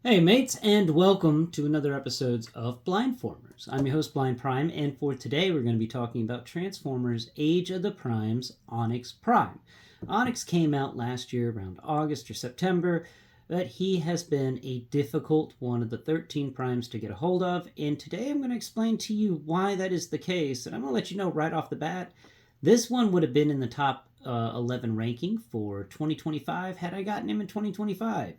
Hey mates, and welcome to another episode of Blindformers. I'm your host Blind Prime, and for today we're going to be talking about Transformers Age of the Primes Onyx Prime. Onyx came out last year around August or September, but he has been a difficult one of the 13 primes to get a hold of, and today I'm going to explain to you why that is the case, and I'm going to let you know right off the bat, this one would have been in the top 11 ranking for 2025 had I gotten him in 2025.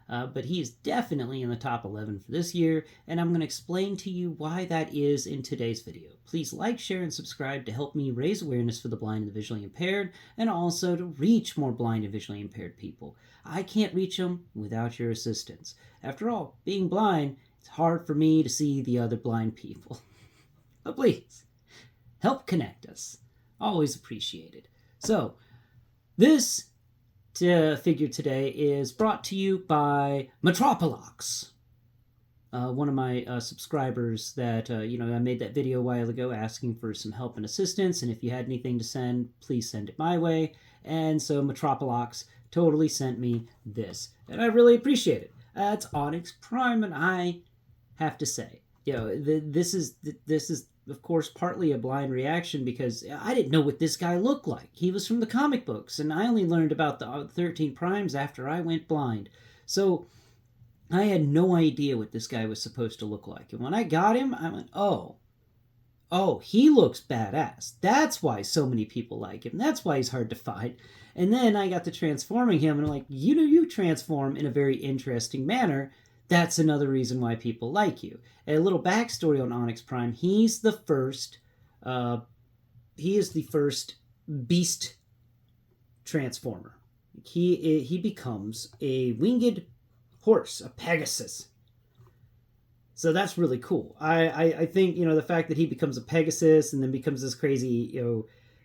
But he is definitely in the top 11 for this year, and I'm going to explain to you why that is in today's video. Please like, share, and subscribe to help me raise awareness for the blind and the visually impaired, and also to reach more blind and visually impaired people. I can't reach them without your assistance. After all, being blind, it's hard for me to see the other blind people. But please, help connect us. Always appreciated. So, this figure today is brought to you by Metropolox, one of my subscribers that, I made that video a while ago asking for some help and assistance, and if you had anything to send, please send it my way. And so Metropolox totally sent me this, and I really appreciate it. It's Onyx Prime, and I have to say, this is of course, partly a blind reaction because I didn't know what this guy looked like. He was from the comic books, and I only learned about the 13 primes after I went blind. So I had no idea what this guy was supposed to look like. And when I got him, I went, oh, he looks badass. That's why so many people like him. That's why he's hard to find. And then I got to transforming him, and I'm like, you transform in a very interesting manner. That's another reason why people like you. A little backstory on Onyx Prime: he is the first beast transformer. He becomes a winged horse, a Pegasus. So that's really cool. I think the fact that he becomes a Pegasus and then becomes this crazy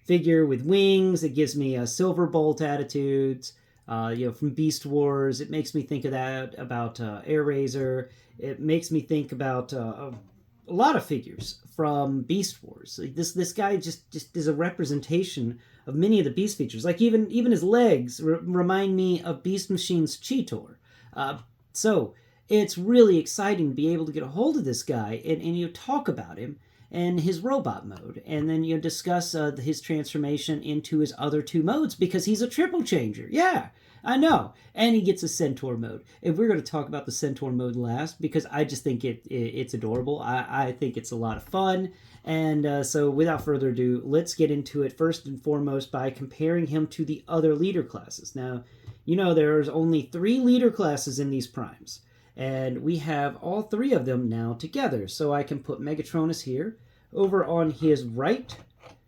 figure with wings. It gives me a Silverbolt attitudes. From Beast Wars, it makes me think of that about Air Razor. It makes me think about a lot of figures from Beast Wars. Like this guy just is a representation of many of the Beast features. Like even his legs remind me of Beast Machine's Cheetor. So it's really exciting to be able to get a hold of this guy and talk about him and his robot mode, and then discuss his transformation into his other two modes, because he's a triple changer. Yeah, I know. And he gets a Centaur mode. And we're going to talk about the Centaur mode last, because I just think it's adorable. I think it's a lot of fun. And so without further ado, let's get into it first and foremost by comparing him to the other leader classes. Now, there's only 3 leader classes in these primes, and we have all 3 of them now together. So I can put Megatronus here over on his right,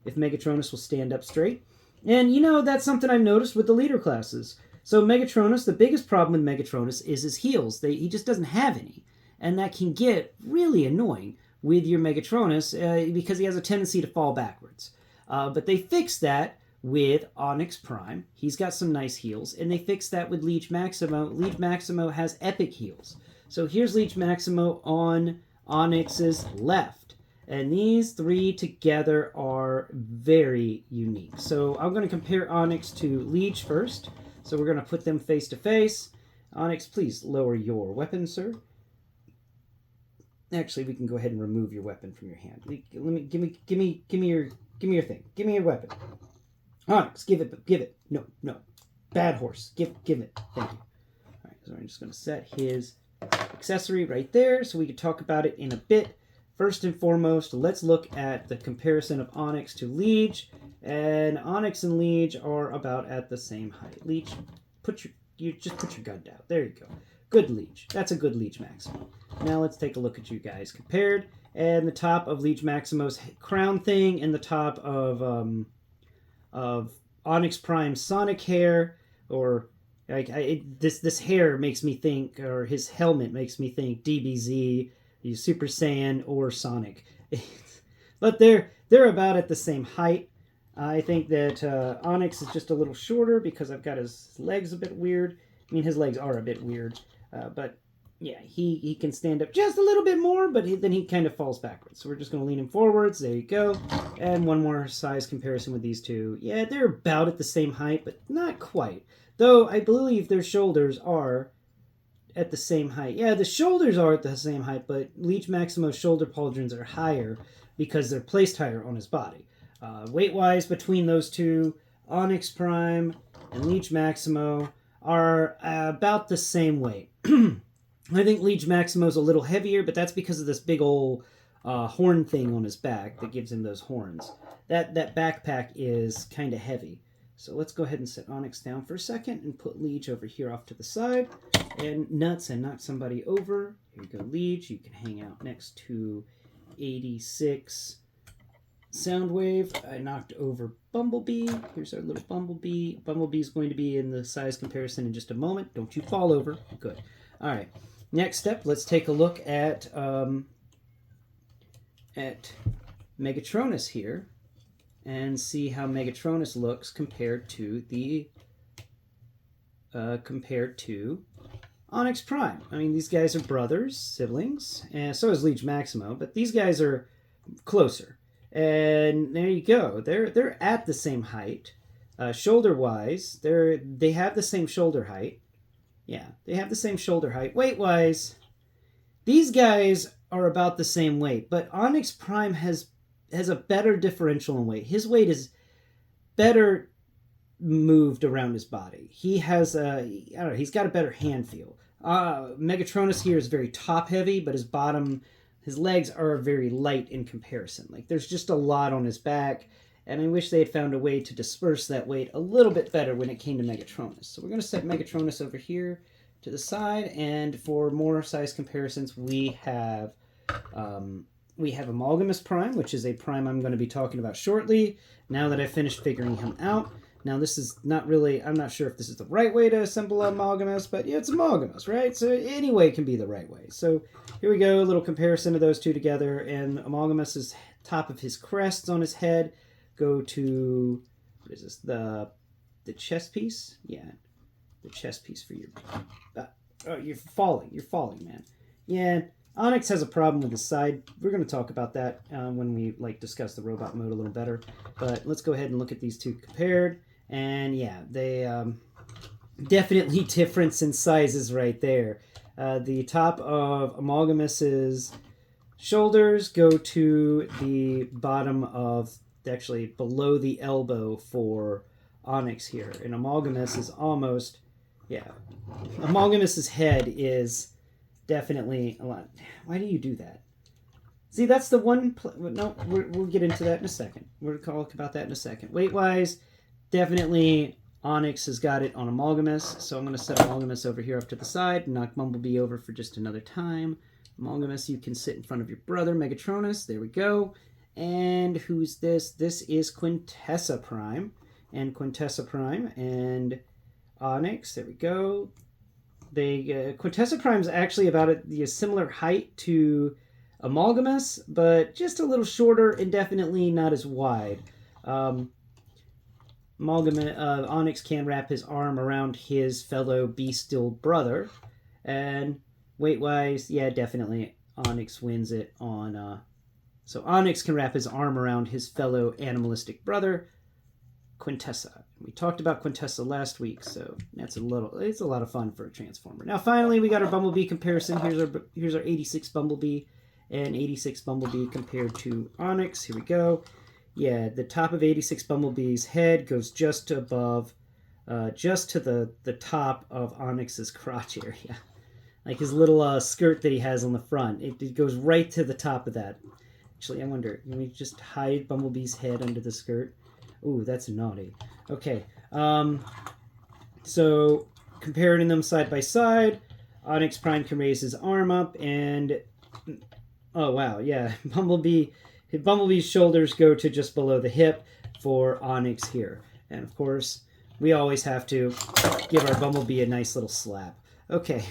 if Megatronus will stand up straight. And that's something I've noticed with the leader classes. So Megatronus, the biggest problem with Megatronus is his heels. He just doesn't have any. And that can get really annoying with your Megatronus because he has a tendency to fall backwards. But they fixed that with Onyx Prime. He's got some nice heels. And they fixed that with Liege Maximo. Liege Maximo has epic heels. So here's Liege Maximo on Onyx's left. And these 3 together are very unique. So I'm going to compare Onyx to Liege first. So we're going to put them face to face. Onyx, please lower your weapon, sir. Actually, we can go ahead and remove your weapon from your hand. Give me your thing. Give me your weapon. Onyx, give it. No. Bad horse. Give it. Thank you. All right, so I'm just going to set his accessory right there so we can talk about it in a bit. First and foremost, let's look at the comparison of Onyx to Liege. And Onyx and Liege are about at the same height. Liege, put your gun down. There you go. Good Liege. That's a good Liege Maximo. Now let's take a look at you guys compared. And the top of Liege Maximo's crown thing and the top of Onyx Prime's Sonic hair, or this hair makes me think, or his helmet makes me think DBZ, Super Saiyan, or Sonic. But they're about at the same height. I think that Onyx is just a little shorter because I've got his legs a bit weird. I mean, his legs are a bit weird. But yeah, he can stand up just a little bit more, but then he kind of falls backwards. So we're just going to lean him forwards. There you go. And one more size comparison with these two. Yeah, they're about at the same height, but not quite. Though I believe their shoulders are at the same height. Yeah, the shoulders are at the same height, but Leech Maximo's shoulder pauldrons are higher because they're placed higher on his body. Weight-wise, between those two, Onyx Prime and Leech Maximo are about the same weight. I think Leech Maximo's a little heavier, but that's because of this big old horn thing on his back that gives him those horns. That backpack is kind of heavy. So let's go ahead and set Onyx down for a second and put Leech over here off to the side. And nuts and knock somebody over. Here you go, Leech. You can hang out next to 86 Soundwave. I knocked over Bumblebee. Here's our little Bumblebee. Bumblebee's going to be in the size comparison in just a moment. Don't you fall over. Good. All right. Next step, let's take a look at Megatronus here and see how Megatronus looks compared to Onyx Prime. I mean, these guys are brothers, siblings, and so is Leech Maximo, but these guys are closer. And there you go. They're at the same height. Shoulder-wise, they have the same shoulder height. Yeah, they have the same shoulder height. Weight-wise, these guys are about the same weight, but Onyx Prime has a better differential in weight. His weight is better moved around his body. He has he's got a better hand feel. Megatronus here is very top heavy, but his legs are very light in comparison. Like, there's just a lot on his back, and I wish they had found a way to disperse that weight a little bit better when it came to Megatronus. So we're going to set Megatronus over here to the side, and for more size comparisons, we have Amalgamous Prime, which is a Prime I'm going to be talking about shortly, now that I've finished figuring him out. Now, this is not really, I'm not sure if this is the right way to assemble Amalgamous, but yeah, it's Amalgamous, right? So any way can be the right way. So here we go, a little comparison of those two together, and Amalgamous's top of his crests on his head go to, what is this, the chest piece? Yeah, the chest piece for your, oh, you're falling, man. Yeah, Onyx has a problem with his side. We're going to talk about that when we discuss the robot mode a little better. But let's go ahead and look at these two compared. And yeah, they definitely difference in sizes right there. The top of Amalgamous's shoulders go to the bottom of, actually below the elbow for Onyx here. And Amalgamous is almost, yeah. Amalgamous's head is definitely a lot. Why do you do that? See, that's the one. No, we'll get into that in a second. We'll talk about that in a second. Weight-wise, definitely Onyx has got it on Amalgamous. So I'm going to set Amalgamous over here up to the side and knock Bumblebee over for just another time. Amalgamous, you can sit in front of your brother, Megatronus. There we go. And who's this? This is Quintessa Prime. And Quintessa Prime and Onyx. There we go. Quintessa Prime is actually about a similar height to Amalgamous, but just a little shorter and definitely not as wide. Onyx can wrap his arm around his fellow bestial brother, and weight-wise, yeah, definitely Onyx wins it on. So Onyx can wrap his arm around his fellow animalistic brother, Quintessa. We talked about Quintessa last week, so it's a lot of fun for a Transformer. Now, finally, we got our Bumblebee comparison. Here's our 86 Bumblebee and 86 Bumblebee compared to Onyx. Here we go. Yeah, the top of 86 Bumblebee's head goes just above, just to the top of Onyx's crotch area. Like his little skirt that he has on the front. It goes right to the top of that. Actually, I wonder, can we just hide Bumblebee's head under the skirt? Ooh, that's naughty. Okay, so comparing them side by side, Onyx Prime can raise his arm up, and oh wow, yeah, Bumblebee's shoulders go to just below the hip for Onyx here. And of course, we always have to give our Bumblebee a nice little slap. Okay.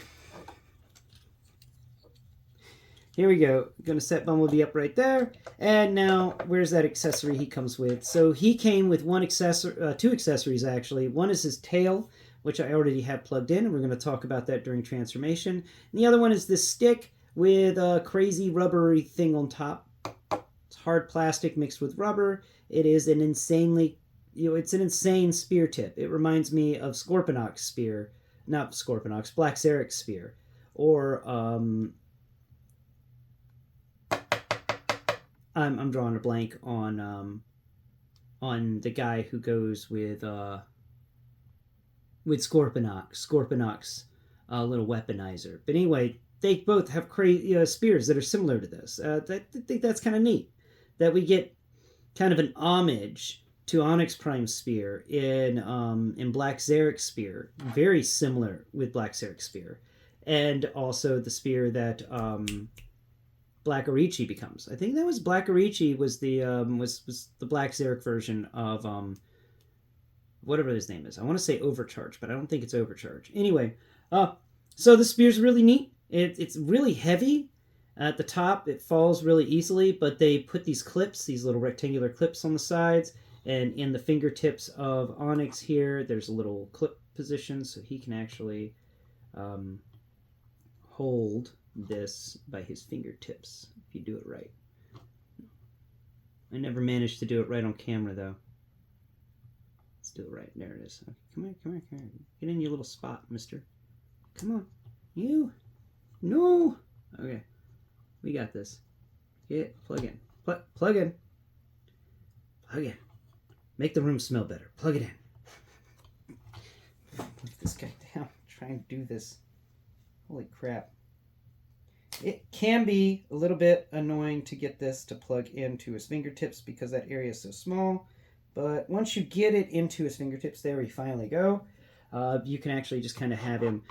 Here we go. I'm going to set Bumblebee up right there. And now, where's that accessory he comes with? So he came with two accessories, actually. One is his tail, which I already have plugged in, and we're going to talk about that during transformation. And the other one is this stick with a crazy rubbery thing on top. It's hard plastic mixed with rubber. It is an insanely, it's an insane spear tip. It reminds me of Scorponok's spear. Not Scorponok's, Black Zarek's spear. or I'm drawing a blank on the guy who goes with Scorponok's little weaponizer. But anyway, they both have spears that are similar to this. I think that's kind of neat that we get kind of an homage to Onyx Prime spear in Black Zarek's spear, very similar with Black Zarek's spear, and also the spear that Black Orichi becomes. I think that was Black Orichi was the Black Zarek version of whatever his name is. I want to say Overcharge, but I don't think it's Overcharge. Anyway, so the spear's really neat. It's really heavy. At the top, it falls really easily, but they put these clips, these little rectangular clips on the sides, and in the fingertips of Onyx here, there's a little clip position, so he can actually hold this by his fingertips, if you do it right. I never managed to do it right on camera, though. Let's do it right. There it is. Okay, come here, come here, come here. Get in your little spot, mister. Come on. You. No. Okay. We got this. Plug in. Plug in. Plug in. Make the room smell better. Plug it in. Put this guy down. Try and do this. Holy crap. It can be a little bit annoying to get this to plug into his fingertips because that area is so small. But once you get it into his fingertips, there we finally go. You can actually just kind of have him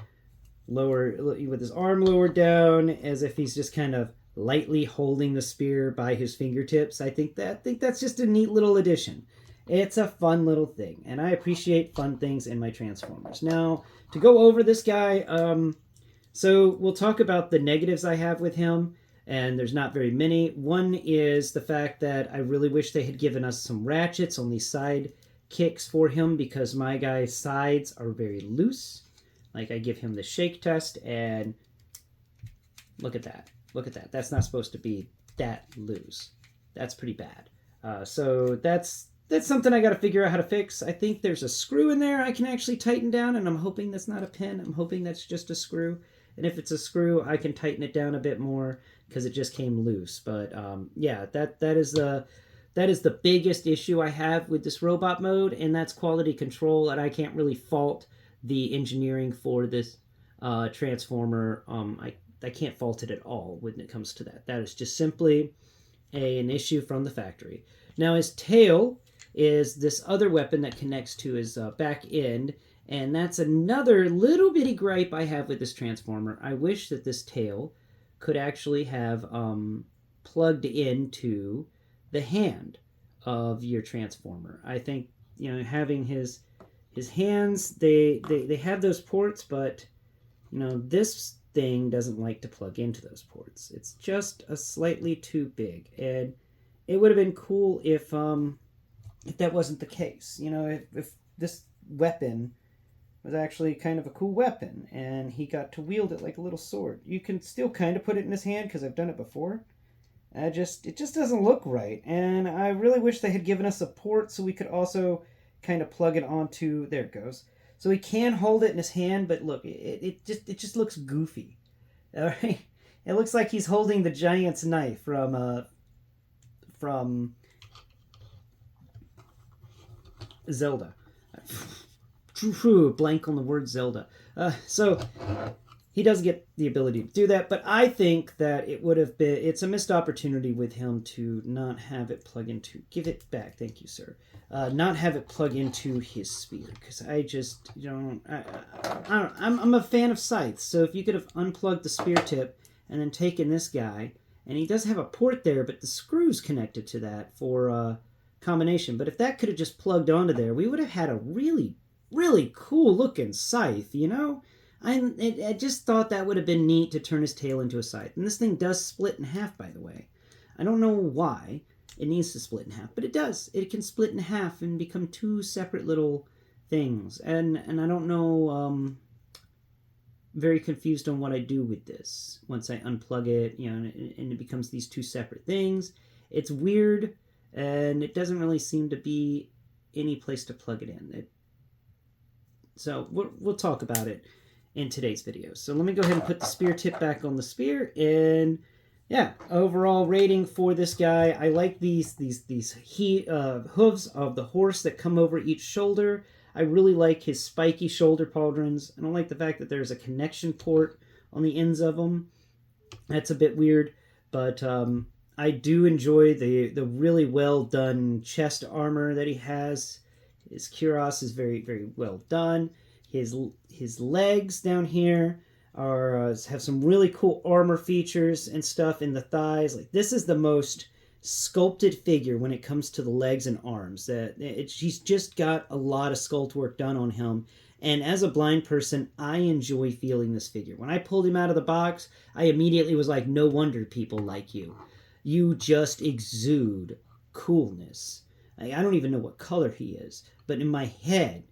lower, with his arm lowered down, as if he's just kind of lightly holding the spear by his fingertips. I think that's just a neat little addition. It's a fun little thing, and I appreciate fun things in my Transformers. Now, to go over this guy, so we'll talk about the negatives I have with him, and there's not very many. One is the fact that I really wish they had given us some ratchets on these side kicks for him, because my guy's sides are very loose. Like, I give him the shake test, and look at that. Look at that. That's not supposed to be that loose. That's pretty bad. So that's something I got to figure out how to fix. I think there's a screw in there I can actually tighten down, and I'm hoping that's not a pin. I'm hoping that's just a screw. And if it's a screw, I can tighten it down a bit more because it just came loose. But yeah, that is the biggest issue I have with this robot mode, and that's quality control. And I can't really fault the engineering for this Transformer. I can't fault it at all when it comes to that. That is just simply an issue from the factory. Now, his tail is this other weapon that connects to his back end, and that's another little bitty gripe I have with this Transformer. I wish that this tail could actually have plugged into the hand of your Transformer. I think, having his hands, they have those ports, but this thing doesn't like to plug into those ports. It's just a slightly too big, and it would have been cool if that wasn't the case. If this weapon was actually kind of a cool weapon, and he got to wield it like a little sword. You can still kind of put it in his hand, because I've done it before. It just doesn't look right, and I really wish they had given us a port so we could also kind of plug it onto. There it goes. So he can hold it in his hand, but look, it just looks goofy. All right, it looks like he's holding the giant's knife from Zelda. Blank on the word Zelda. So he does get the ability to do that, but I think that it's a missed opportunity with him to not have it plug into, give it back, thank you, sir. Not have it plug into his spear, because I just, I'm a fan of scythes, so if you could have unplugged the spear tip and then taken this guy, and he does have a port there, but the screw's connected to that for combination, but if that could have just plugged onto there, we would have had a really, really cool looking scythe, I just thought that would have been neat to turn his tail into a scythe. And this thing does split in half, by the way. I don't know why it needs to split in half, but it does. It can split in half and become two separate little things. And I don't know, I'm very confused on what I do with this. Once I unplug it, and it becomes these two separate things. It's weird, and it doesn't really seem to be any place to plug it in. So we'll talk about it in today's video. So let me go ahead and put the spear tip back on the spear, and yeah, overall rating for this guy, I like these hooves of the horse that come over each shoulder. I really like his spiky shoulder pauldrons. I don't like the fact that there's a connection port on the ends of them. That's a bit weird, but I do enjoy the really well done chest armor that he has. His cuirass is very, very well done. His legs down here have some really cool armor features and stuff in the thighs. Like, this is the most sculpted figure when it comes to the legs and arms. He's just got a lot of sculpt work done on him. And as a blind person, I enjoy feeling this figure. When I pulled him out of the box, I immediately was like, no wonder people like you. You just exude coolness. I don't even know what color he is, but in my head,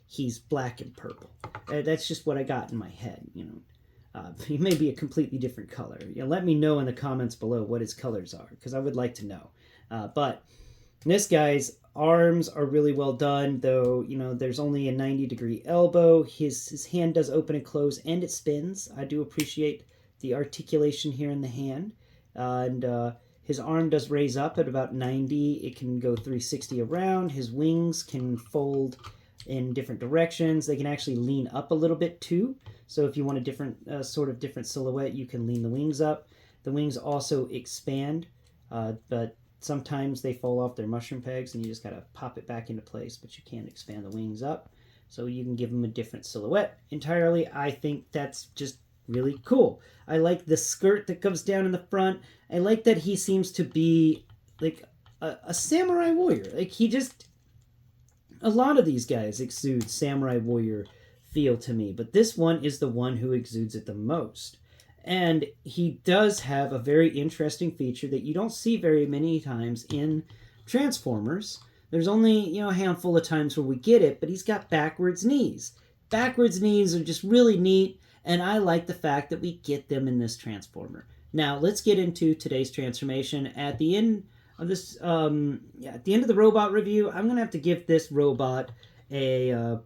he's black and purple. That's just what I got in my head, you know. He may be a completely different color. Let me know in the comments below what his colors are, because I would like to know. But this guy's arms are really well done, though, you know, there's only a 90-degree elbow. His hand does open and close, and it spins. I do appreciate the articulation here in the hand. His arm does raise up at about 90. It can go 360 around. His wings can fold in different directions. They can actually lean up a little bit too. So if you want a different different silhouette, you can lean the wings up. The wings also expand, but sometimes they fall off their mushroom pegs and you just gotta pop it back into place, but you can't expand the wings up. So you can give them a different silhouette entirely. I think that's just really cool. I like the skirt that comes down in the front. I like that he seems to be like a samurai warrior. Like, a lot of these guys exude samurai warrior feel to me, but this one is the one who exudes it the most. And he does have a very interesting feature that you don't see very many times in Transformers. There's only, you know, a handful of times where we get it, but he's got backwards knees. Backwards knees are just really neat, and I like the fact that we get them in this Transformer. Now, let's get into today's transformation. At the end of this, at the end of the robot review, I'm going to have to give this robot an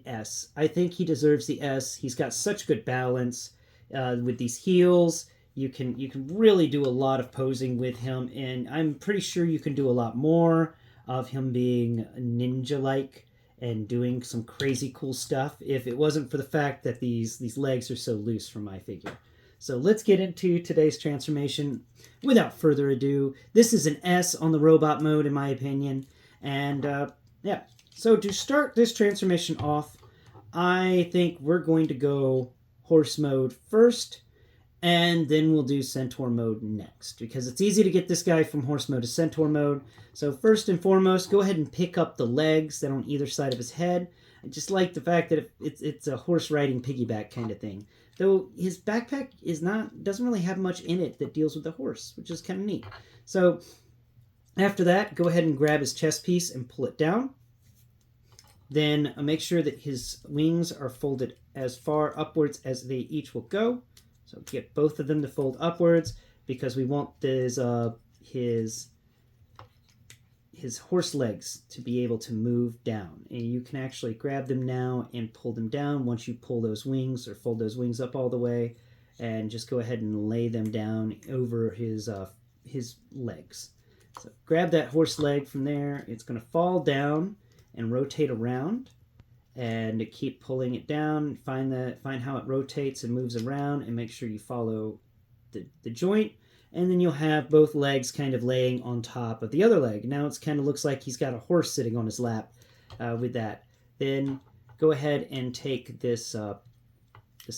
S. I think he deserves the S. He's got such good balance with these heels. You can really do a lot of posing with him, and I'm pretty sure you can do a lot more of him being ninja-like and doing some crazy cool stuff if it wasn't for the fact that these legs are so loose for my figure. So let's get into today's transformation. Without further ado, this is an S on the robot mode in my opinion. And yeah, so to start this transformation off, I think we're going to go horse mode first, and then we'll do centaur mode next, because it's easy to get this guy from horse mode to centaur mode. So first and foremost, go ahead and pick up the legs that are on either side of his head. I just like the fact that it's a horse riding piggyback kind of thing. Though his backpack doesn't really have much in it that deals with the horse, which is kind of neat. So after that, go ahead and grab his chest piece and pull it down. Then make sure that his wings are folded as far upwards as they each will go. So get both of them to fold upwards, because we want his horse legs to be able to move down. And you can actually grab them now and pull them down once you pull those wings or fold those wings up all the way, and just go ahead and lay them down over his legs. So grab that horse leg from there. It's going to fall down and rotate around, and keep pulling it down. Find how it rotates and moves around, and make sure you follow the joint. And then you'll have both legs kind of laying on top of the other leg. Now it kind of looks like he's got a horse sitting on his lap with that. Then go ahead and take this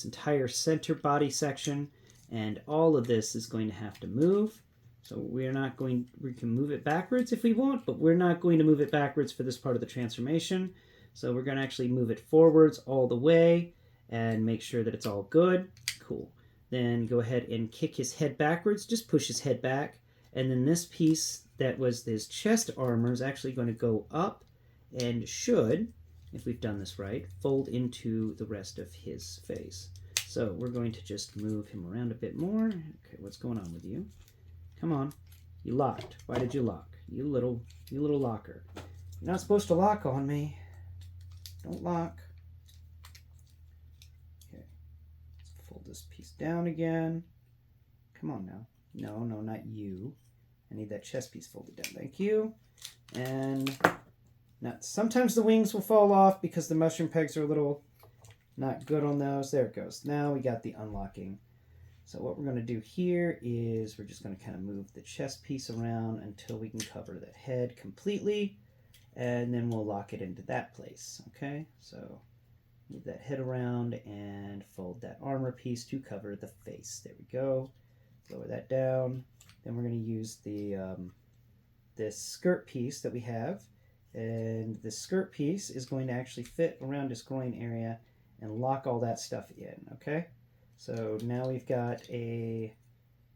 entire center body section, and all of this is going to have to move. So we can move it backwards if we want, but we're not going to move it backwards for this part of the transformation. So we're going to actually move it forwards all the way and make sure that it's all good. Cool. Then go ahead and kick his head backwards. Just push his head back. And then this piece that was his chest armor is actually going to go up and should, if we've done this right, fold into the rest of his face. So we're going to just move him around a bit more. Okay, what's going on with you? Come on. You locked. Why did you lock? You little locker. You're not supposed to lock on me. Don't lock. Okay. down again. Come on now. No, no, not you. I need that chest piece folded down. Thank you. And now sometimes the wings will fall off because the mushroom pegs are a little not good on those. There it goes. Now we got the unlocking. So what we're going to do here is we're just going to kind of move the chest piece around until we can cover the head completely. And then we'll lock it into that place. Okay, so move that head around and fold that armor piece to cover the face. There we go. Lower that down. Then we're going to use the this skirt piece that we have. And the skirt piece is going to actually fit around his groin area and lock all that stuff in. Okay, so now we've got a...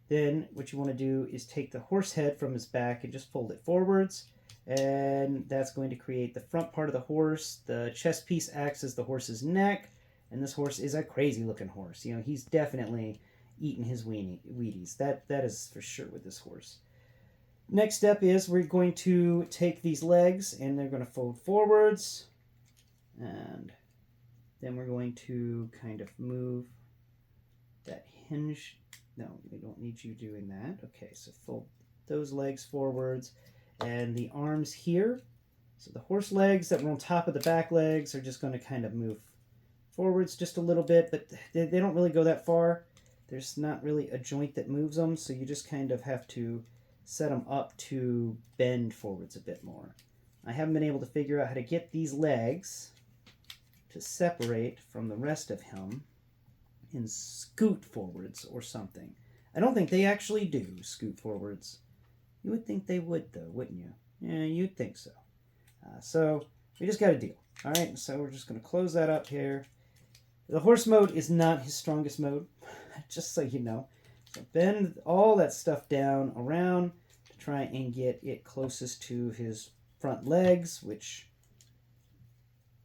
Then what you want to do is take the horse head from his back and just fold it forwards. And that's going to create the front part of the horse. The chest piece acts as the horse's neck, and this horse is a crazy looking horse. You know, he's definitely eating his Wheaties. That is for sure with this horse. Next step is we're going to take these legs and they're going to fold forwards, and then we're going to kind of move that hinge. No, we don't need you doing that. Okay, so fold those legs forwards. And the arms here, so the horse legs that were on top of the back legs are just going to kind of move forwards just a little bit, but they don't really go that far. There's not really a joint that moves them, so you just kind of have to set them up to bend forwards a bit more. I haven't been able to figure out how to get these legs to separate from the rest of him and scoot forwards or something. I don't think they actually do scoot forwards. You would think they would, though, wouldn't you? Yeah, you'd think so. So we just got a deal. All right, so we're just going to close that up here. The horse mode is not his strongest mode, just so you know. So bend all that stuff down around to try and get it closest to his front legs, which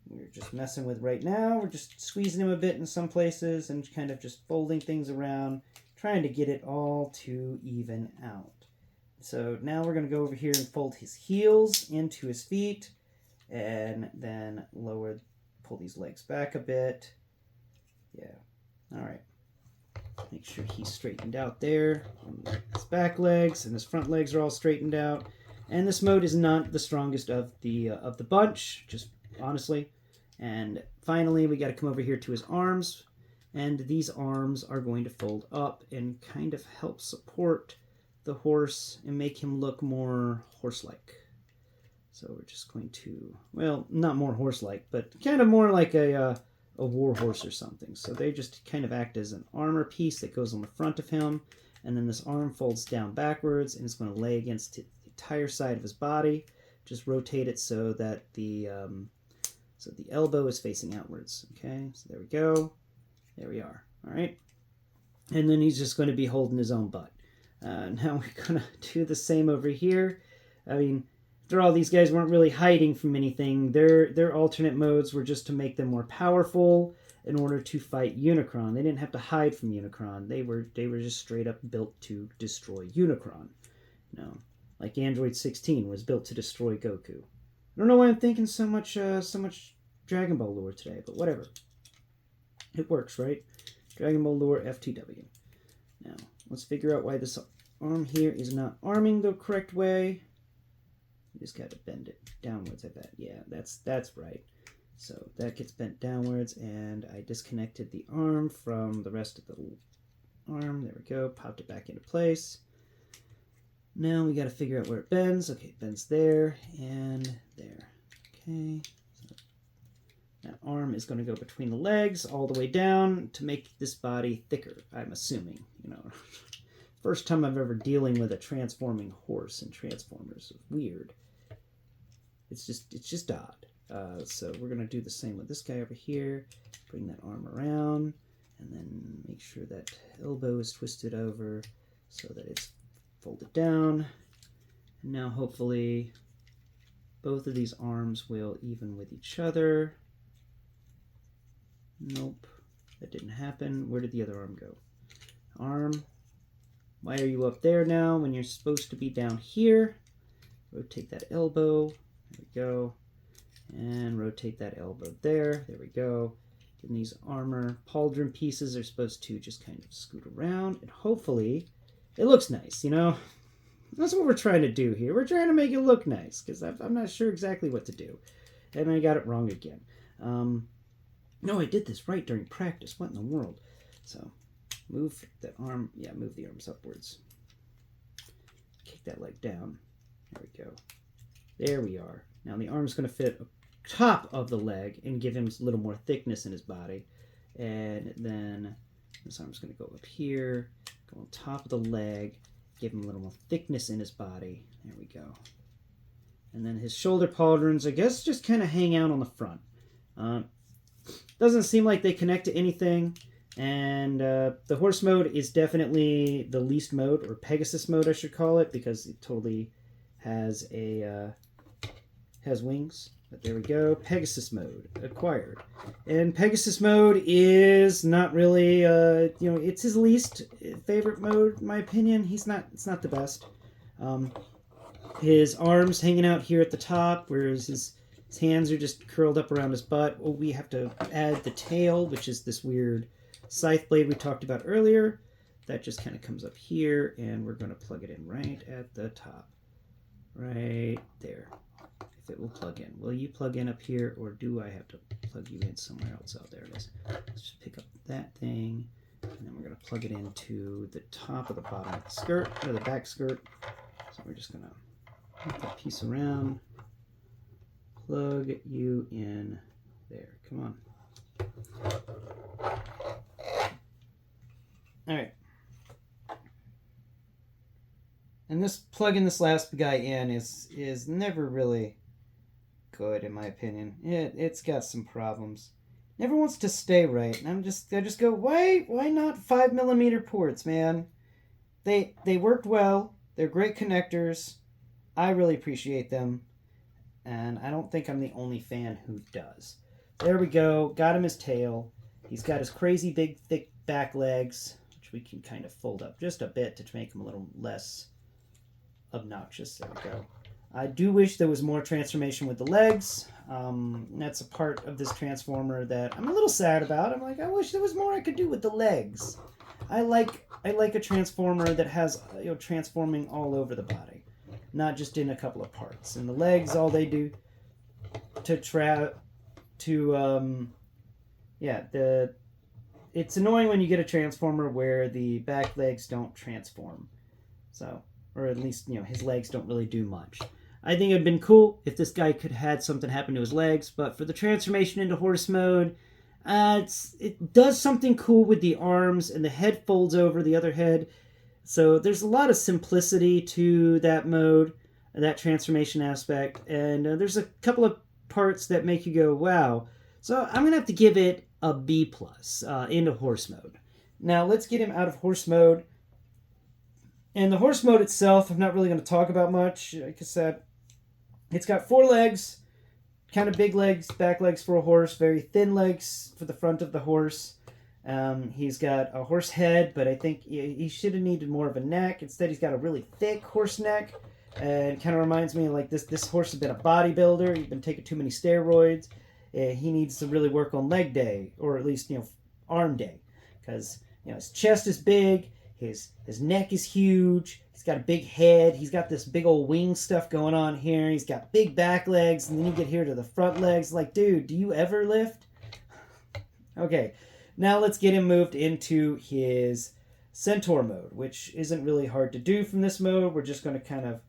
we're just messing with right now. We're just squeezing him a bit in some places and kind of just folding things around, trying to get it all to even out. So now we're going to go over here and fold his heels into his feet, and then pull these legs back a bit. Yeah, all right. Make sure he's straightened out there. His back legs and his front legs are all straightened out. And this mode is not the strongest of the bunch, just honestly. And finally, we got to come over here to his arms, and these arms are going to fold up and kind of help support the horse and make him look more horse-like. So we're just going to, well, not more horse-like, but kind of more like a war horse or something. So they just kind of act as an armor piece that goes on the front of him, and then this arm folds down backwards and it's going to lay against the entire side of his body. Just rotate it so that the elbow is facing outwards. Okay, so there we go. There we are. All right, and then he's just going to be holding his own butt. Now we're going to do the same over here. I mean, after all, these guys weren't really hiding from anything. Their alternate modes were just to make them more powerful in order to fight Unicron. They didn't have to hide from Unicron. They were just straight up built to destroy Unicron. You know, like Android 16 was built to destroy Goku. I don't know why I'm thinking so much Dragon Ball lore today, but whatever. It works, right? Dragon Ball lore FTW. Now, let's figure out why this arm here is not arming the correct way. You just got to bend it downwards, I bet. Yeah, that's right. So that gets bent downwards, and I disconnected the arm from the rest of the arm. There we go. Popped it back into place. Now we got to figure out where it bends. Okay, it bends there and there. Okay. So that arm is going to go between the legs all the way down to make this body thicker, I'm assuming. You know, first time I've ever dealing with a transforming horse in Transformers. Weird. It's just odd. So we're going to do the same with this guy over here. Bring that arm around, and then make sure that elbow is twisted over so that it's folded down. And now hopefully both of these arms will even with each other. Nope, that didn't happen. Where did the other arm go? Arm, why are you up there now when you're supposed to be down here? Rotate that elbow. There we go. And rotate that elbow there. There we go. And these armor pauldron pieces are supposed to just kind of scoot around, and hopefully it looks nice, you know? That's what we're trying to do here. We're trying to make it look nice, because I'm not sure exactly what to do. And I got it wrong again. No, I did this right during practice. What in the world? So, move that arm. Yeah, move the arms upwards. Kick that leg down. There we go. There we are. Now the arm's going to fit top of the leg and give him a little more thickness in his body. And then this arm's going to go up here, go on top of the leg, give him a little more thickness in his body. There we go. And then his shoulder pauldrons, I guess, just kind of hang out on the front. Doesn't seem like they connect to anything. And the horse mode is definitely the least mode, or Pegasus mode I should call it, because it totally has has wings. But there we go. Pegasus mode acquired. And Pegasus mode is not really, it's his least favorite mode, in my opinion. It's not the best. His arms hanging out here at the top, whereas his hands are just curled up around his butt. Oh, we have to add the tail, which is this weird scythe blade we talked about earlier. That just kind of comes up here, and we're going to plug it in right at the top. Right there. If it will plug in. Will you plug in up here, or do I have to plug you in somewhere else? Oh, there it is. Let's just pick up that thing, and then we're going to plug it into the top of the bottom of the skirt, or the back skirt. So we're just going to move that piece around, plug you in there. Come on. All right. And this plugging this last guy in is never really good, in my opinion. It's got some problems. Never wants to stay right. And I just go, why not 5mm ports, man? They worked well. They're great connectors. I really appreciate them. And I don't think I'm the only fan who does. There we go. Got him his tail. He's got his crazy big thick back legs, which we can kind of fold up just a bit to make him a little less obnoxious. There we go. I do wish there was more transformation with the legs. That's a part of this transformer that I'm a little sad about. I'm like, I wish there was more I could do with the legs. I like a transformer that has transforming all over the body, not just in a couple of parts. And the legs, all they do it's annoying when you get a transformer where the back legs don't transform. So, or at least, his legs don't really do much. I think it would have been cool if this guy could have had something happen to his legs, but for the transformation into horse mode, it does something cool with the arms, and the head folds over the other head. So there's a lot of simplicity to that mode, that transformation aspect, and there's a couple of parts that make you go, wow. So I'm going to have to give it a B+ into horse mode. Now let's get him out of horse mode. And the horse mode itself, I'm not really going to talk about much. Like I said, it's got 4 legs, kind of big legs, back legs for a horse, very thin legs for the front of the horse. He's got a horse head, but I think he should have needed more of a neck. Instead, he's got a really thick horse neck. And it kind of reminds me of like this horse has been a bodybuilder. He's been taking too many steroids. He needs to really work on leg day, or at least, arm day. Because, his chest is big, his neck is huge, he's got a big head, he's got this big old wing stuff going on here, he's got big back legs, and then you get here to the front legs. Like, dude, do you ever lift? Okay, now let's get him moved into his centaur mode, which isn't really hard to do from this mode. We're just going to kind of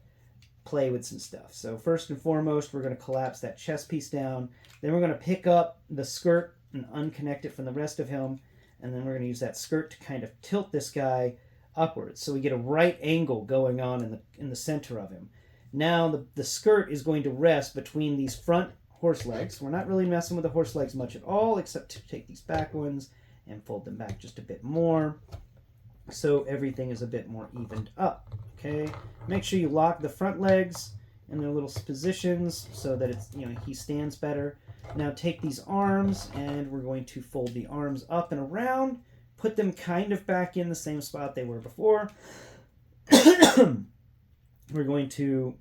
play with some stuff. So first and foremost, we're going to collapse that chest piece down. Then we're going to pick up the skirt and unconnect it from the rest of him. And then we're going to use that skirt to kind of tilt this guy upwards. So we get a right angle going on in the center of him. Now the skirt is going to rest between these front horse legs. We're not really messing with the horse legs much at all, except to take these back ones and fold them back just a bit more. So everything is a bit more evened up. Okay, make sure you lock the front legs in their little positions so that it's, he stands better. Now take these arms, and we're going to fold the arms up and around, put them kind of back in the same spot they were before. We're going to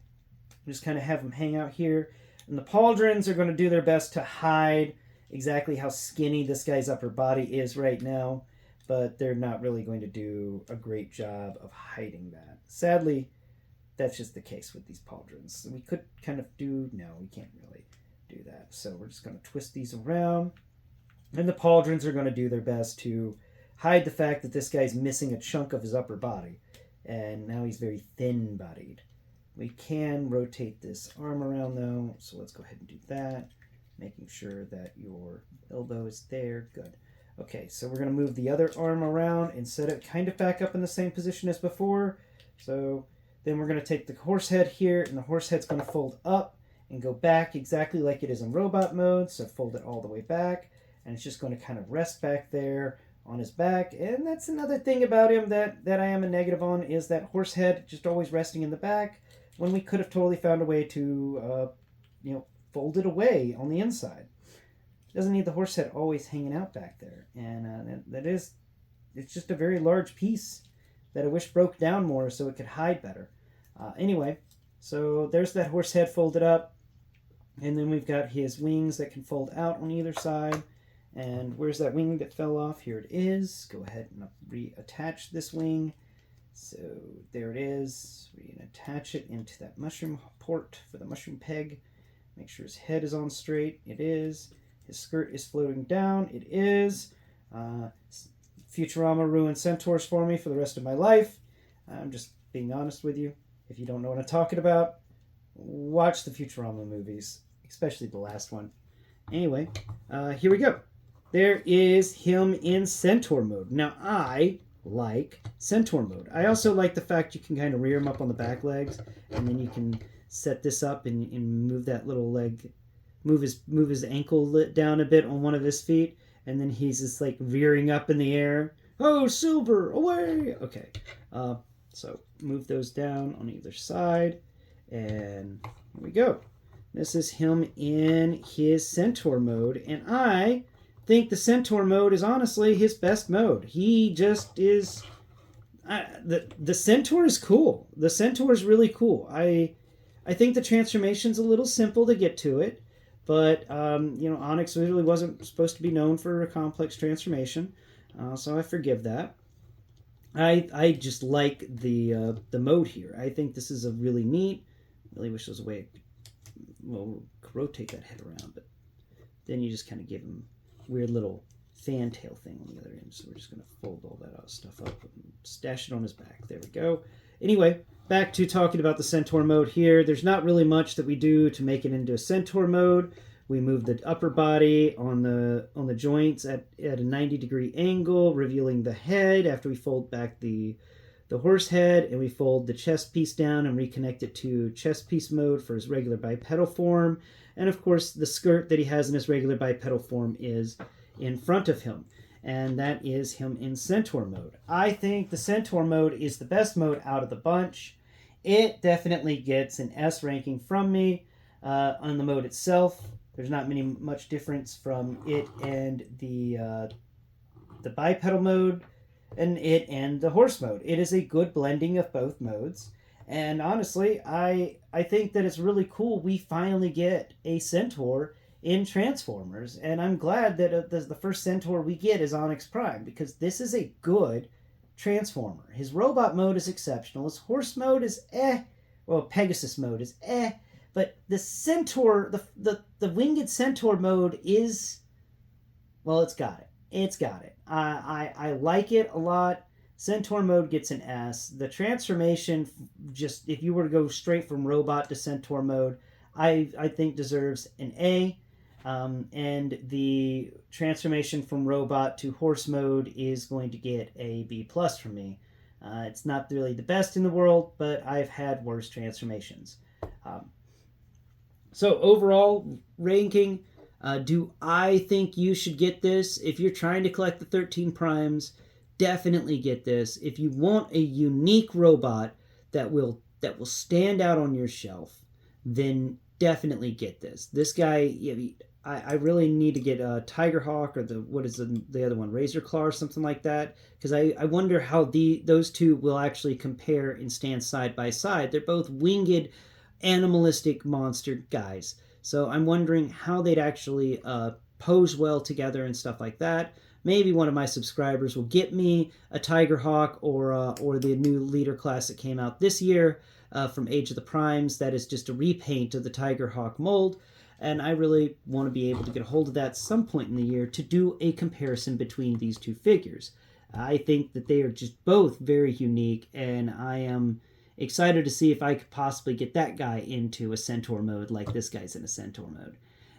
just kind of have them hang out here, and the pauldrons are going to do their best to hide exactly how skinny this guy's upper body is right now, but they're not really going to do a great job of hiding that. Sadly, that's just the case with these pauldrons. We could kind of do, no, we can't really do that. So we're just going to twist these around. And the pauldrons are going to do their best to hide the fact that this guy's missing a chunk of his upper body. And now he's very thin-bodied. We can rotate this arm around, though, so let's go ahead and do that. Making sure that your elbow is there. Good. Okay, so we're going to move the other arm around and set it kind of back up in the same position as before. So then we're going to take the horse head here, and the horse head's going to fold up and go back exactly like it is in robot mode. So fold it all the way back, and it's just going to kind of rest back there on his back. And that's another thing about him that I am a negative on, is that horse head just always resting in the back, when we could have totally found a way to, fold it away on the inside. It doesn't need the horse head always hanging out back there. And it's just a very large piece that I wish broke down more so it could hide better. Anyway, so there's that horse head folded up. And then we've got his wings that can fold out on either side. And where's that wing that fell off? Here it is. Go ahead and reattach this wing. So there it is. Reattach it into that mushroom port for the mushroom peg. Make sure his head is on straight. It is. His skirt is floating down. It is. Futurama ruined centaurs for me for the rest of my life. I'm just being honest with you. If you don't know what I'm talking about, watch the Futurama movies, especially the last one. Anyway, here we go. There is him in centaur mode. Now, I like centaur mode. I also like the fact you can kind of rear him up on the back legs, and then you can set this up and move that little leg, move his ankle down a bit on one of his feet, and then he's just like rearing up in the air. Oh, Silver, away! Okay, so move those down on either side, and here we go. This is him in his centaur mode, and I think the centaur mode is honestly his best mode. He just is. The centaur is cool. The centaur is really cool. I think the transformation's a little simple to get to it, but Onyx really wasn't supposed to be known for a complex transformation, so I forgive that. I just like the mode here. I think this is a really neat. Really wish there was a way. We'll rotate that head around, but then you just kind of give him weird little fantail thing on the other end. So we're just going to fold all that stuff up and stash it on his back. There we go. Anyway, back to talking about the centaur mode here. There's not really much that we do to make it into a centaur mode. We move the upper body on the joints at a 90-degree angle, revealing the head after we fold back the horse head, and we fold the chest piece down and reconnect it to chest piece mode for his regular bipedal form. And of course, the skirt that he has in his regular bipedal form is in front of him, and that is him in centaur mode. I think the centaur mode is the best mode out of the bunch. It definitely gets an S ranking from me on the mode itself. There's not much difference from it and the bipedal mode and the horse mode. It is a good blending of both modes. And honestly, I think that it's really cool we finally get a centaur in Transformers. And I'm glad that the first centaur we get is Onyx Prime, because this is a good Transformer. His robot mode is exceptional. His horse mode is Well, Pegasus mode is But the centaur, the winged centaur mode is, well, it's got it. It's got it. I like it a lot. Centaur mode gets an S. The transformation, just if you were to go straight from robot to centaur mode, I think deserves an A. And the transformation from robot to horse mode is going to get a B plus from me. It's not really the best in the world, but I've had worse transformations. So overall ranking, do I think you should get this? If you're trying to collect the 13 primes, definitely get this. If you want a unique robot that will stand out on your shelf, then definitely get this. This guy, I really need to get a Tigerhawk or what is the other one, Razor Claw or something like that, because I wonder how those two will actually compare and stand side by side. They're both winged, animalistic monster guys. So I'm wondering how they'd actually pose well together and stuff like that. Maybe one of my subscribers will get me a Tiger Hawk or the new leader class that came out this year from Age of the Primes. That is just a repaint of the Tiger Hawk mold. And I really want to be able to get a hold of that at some point in the year to do a comparison between these two figures. I think that they are just both very unique, and I am excited to see if I could possibly get that guy into a Centaur mode like this guy's in a Centaur mode.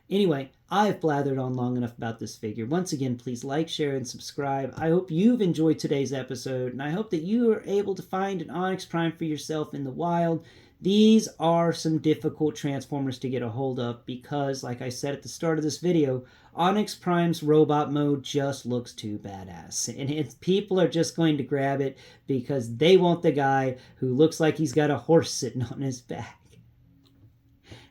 Anyway, I've blathered on long enough about this figure. Once again, please like, share, and subscribe. I hope you've enjoyed today's episode, and I hope that you are able to find an Onyx Prime for yourself in the wild. These are some difficult Transformers to get a hold of because, like I said at the start of this video, Onyx Prime's robot mode just looks too badass. And people are just going to grab it because they want the guy who looks like he's got a horse sitting on his back.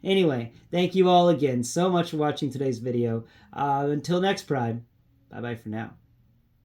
Anyway, thank you all again so much for watching today's video. Until next Prime, bye-bye for now.